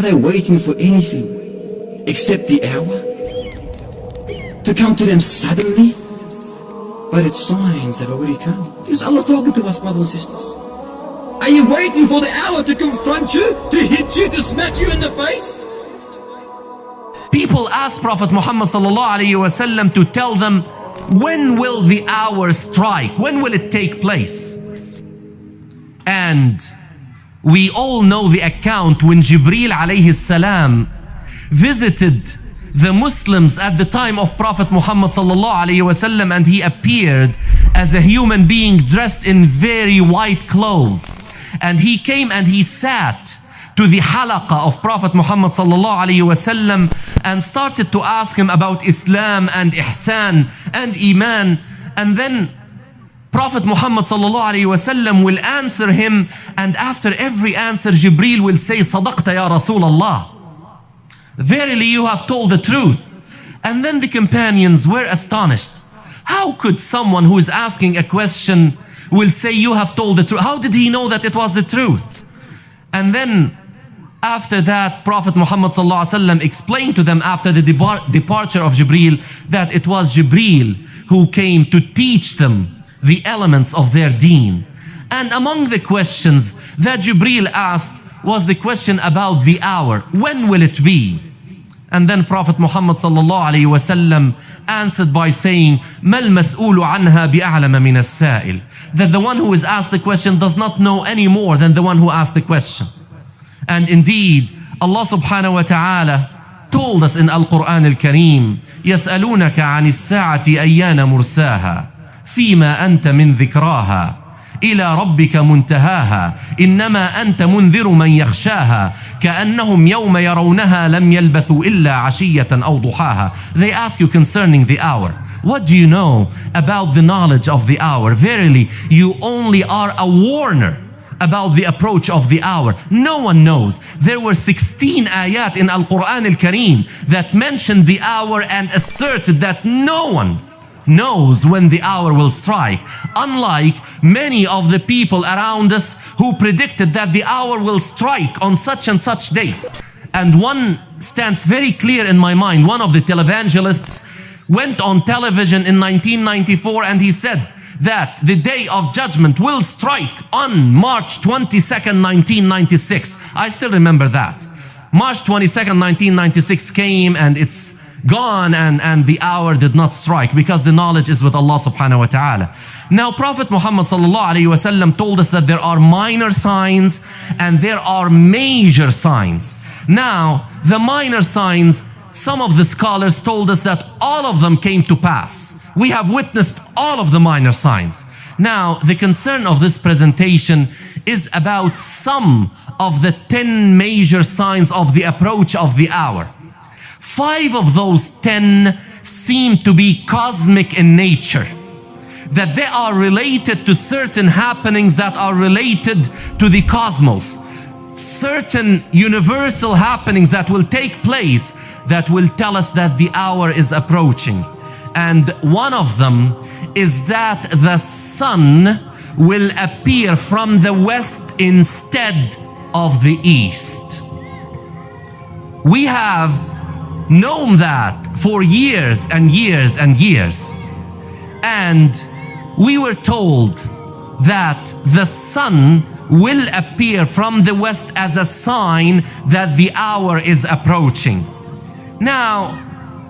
they waiting for anything except the hour to come to them suddenly? But its signs have already come. Is Allah talking to us, brothers and sisters? Are you waiting for the hour to confront you, to hit you, to smack you in the face? People ask Prophet Muhammad sallallahu alaihi wasallam to tell them, when will the hour strike? When will it take place? And we all know the account when Jibreel alayhi salam visited the Muslims at the time of Prophet Muhammad sallallahu alaihi wasallam, and he appeared as a human being dressed in very white clothes. And he came and he sat to the halaqah of Prophet Muhammad sallallahu alaihi wasallam and started to ask him about Islam and Ihsan and Iman. And then Prophet Muhammad sallallahu alaihi wasallam will answer him, and after every answer Jibreel will say, Sadaqta ya Rasulullah, verily you have told the truth. And then the companions were astonished. How could someone who is asking a question will say you have told the truth? How did he know that it was the truth? And then after that, Prophet Muhammad sallallahu alaihi wasallam explained to them after the departure of Jibreel that it was Jibreel who came to teach them the elements of their deen. And among the questions that Jibreel asked was the question about the hour. When will it be? And then Prophet Muhammad sallallahu alaihi wasallam answered by saying, Mal mas'ulu anha bi'a'lama min as-sa'il. That the one who is asked the question does not know any more than the one who asked the question. And indeed, Allah subhanahu wa ta'ala told us in Al-Quran Al-Kareem, يَسْأَلُونَكَ عَنِ السَّاعَةِ أَيَّانَ مُرْسَاهَا فِيمَا أَنْتَ مِنْ ذِكْرَاهَا إِلَى رَبِّكَ مُنْتَهَاهَا إِنَّمَا أَنْتَ مُنْذِرُ مَنْ يَخْشَاهَا كَأَنَّهُمْ يَوْمَ يَرَوْنَهَا لَمْ يَلْبَثُوا إِلَّا عَشِيَّةً أَوْ ضُحَاهَا. They ask you concerning the hour. What do you know about the knowledge of the hour? Verily, you only are a warner about the approach of the hour. No one knows. There were 16 ayat in Al-Quran Al-Kareem that mentioned the hour and asserted that no one knows when the hour will strike. Unlike many of the people around us who predicted that the hour will strike on such and such date. And one stands very clear in my mind. One of the televangelists went on television in 1994 and he said that the day of judgment will strike on March 22nd, 1996. I still remember that. March 22nd, 1996 came and it's gone, and the hour did not strike because the knowledge is with Allah subhanahu wa ta'ala. Now Prophet Muhammad sallallahu alaihi wasallam told us that there are minor signs and there are major signs. Now the minor signs, some of the scholars told us that all of them came to pass. We have witnessed all of the minor signs. Now, the concern of this presentation is about some of the 10 major signs of the approach of the hour. 5 of those 10 seem to be cosmic in nature, that they are related to certain happenings that are related to the cosmos, certain universal happenings that will take place that will tell us that the hour is approaching. And one of them is that the sun will appear from the west instead of the east. We have known that for years and years and years. And we were told that the sun will appear from the west as a sign that the hour is approaching. Now,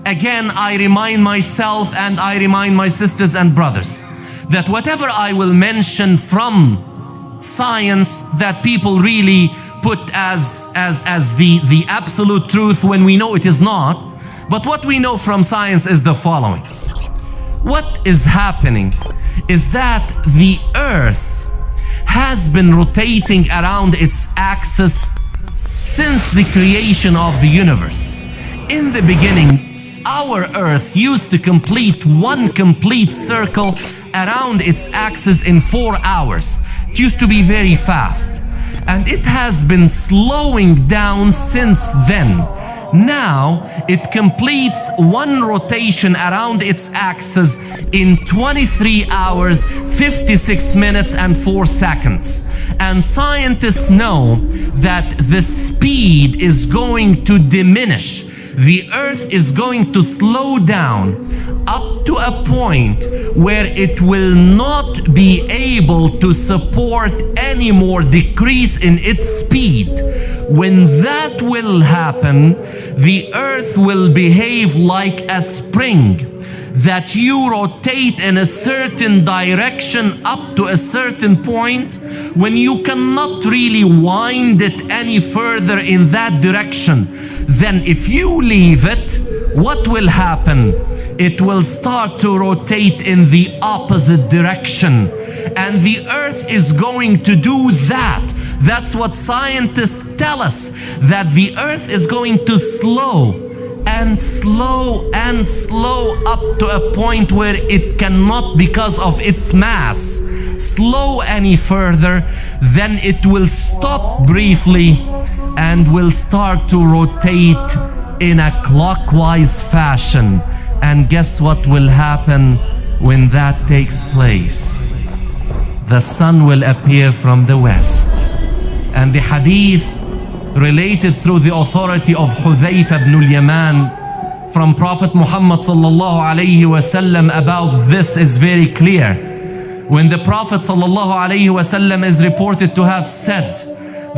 again, I remind myself and I remind my sisters and brothers that whatever I will mention from science that people really put as the absolute truth when we know it is not, but what we know from science is the following. What is happening is that the earth has been rotating around its axis since the creation of the universe. In the beginning, our earth used to complete one complete circle around its axis in 4 hours. It used to be very fast. And it has been slowing down since then. Now it completes one rotation around its axis in 23 hours, 56 minutes and 4 seconds. And scientists know that the speed is going to diminish. The Earth is going to slow down up to a point where it will not be able to support any more decrease in its speed. When that will happen, the Earth will behave like a spring, that you rotate in a certain direction up to a certain point when you cannot really wind it any further in that direction. Then if you leave it, what will happen? It will start to rotate in the opposite direction. And the Earth is going to do that. That's what scientists tell us, that the Earth is going to slow and slow and slow up to a point where it cannot, because of its mass, slow any further. Then it will stop briefly and will start to rotate in a clockwise fashion. And guess what will happen when that takes place? The sun will appear from the west. And the hadith related through the authority of Hudhayfa ibn al-Yaman from Prophet Muhammad sallallahu alayhi wasallam about this is very clear. When the Prophet sallallahu alayhi wasallam is reported to have said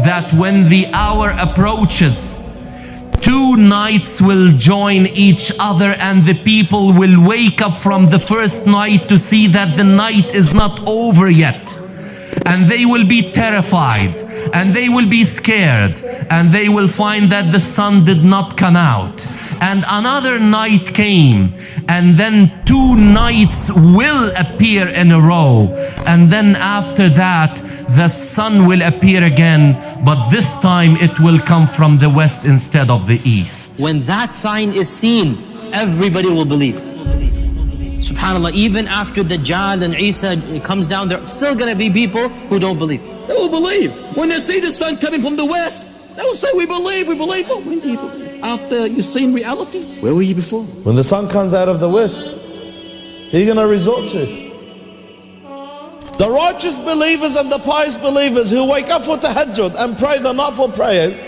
that when the hour approaches, 2 nights will join each other and the people will wake up from the first night to see that the night is not over yet. And they will be terrified and they will be scared and they will find that the sun did not come out. And another night came, and then 2 nights will appear in a row. And then after that, the sun will appear again, but this time it will come from the west instead of the east. When that sign is seen, everybody will believe. SubhanAllah, even after Dajjal and Isa comes down, there are still going to be people who don't believe. They will believe. When they see the sun coming from the west, they will say, we believe, we believe. But when do you believe? After you've seen reality? Where were you before? When the sun comes out of the west, who are you going to resort to? The righteous believers and the pious believers who wake up for tahajjud and pray the nightfall prayers,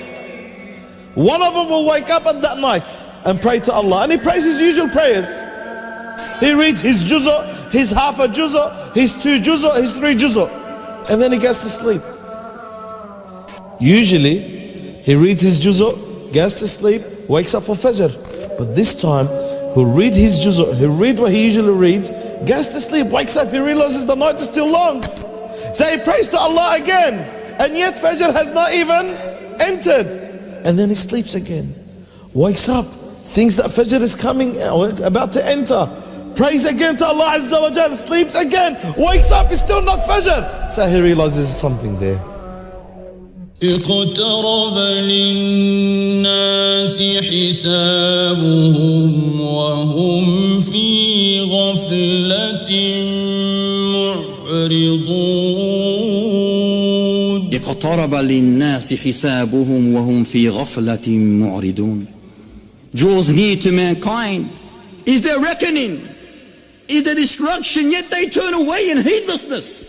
one of them will wake up at that night and pray to Allah. And he prays his usual prayers. He reads his juz'ah, his half a juz'ah, his 2 juz'ah, his 3 juz'ah. And then he gets to sleep. Usually, he reads his juz'ah, gets to sleep, wakes up for Fajr. But this time, he'll read his juz'ah, he'll read what he usually reads, gets to sleep, wakes up, he realizes the night is still long. So he prays to Allah again, and yet Fajr has not even entered. And then he sleeps again, wakes up, thinks that Fajr is coming, about to enter, prays again to Allah Azza wa Jal, sleeps again, wakes up, it's still not Fajr. So he realizes there's something there. اقترب للناس حسابهم وهم في غفلة معرضون. اقترب للناس حسابهم وهم في غفلة معرضون. Draws near to mankind. Is their reckoning? Is their destruction? Yet they turn away in heedlessness.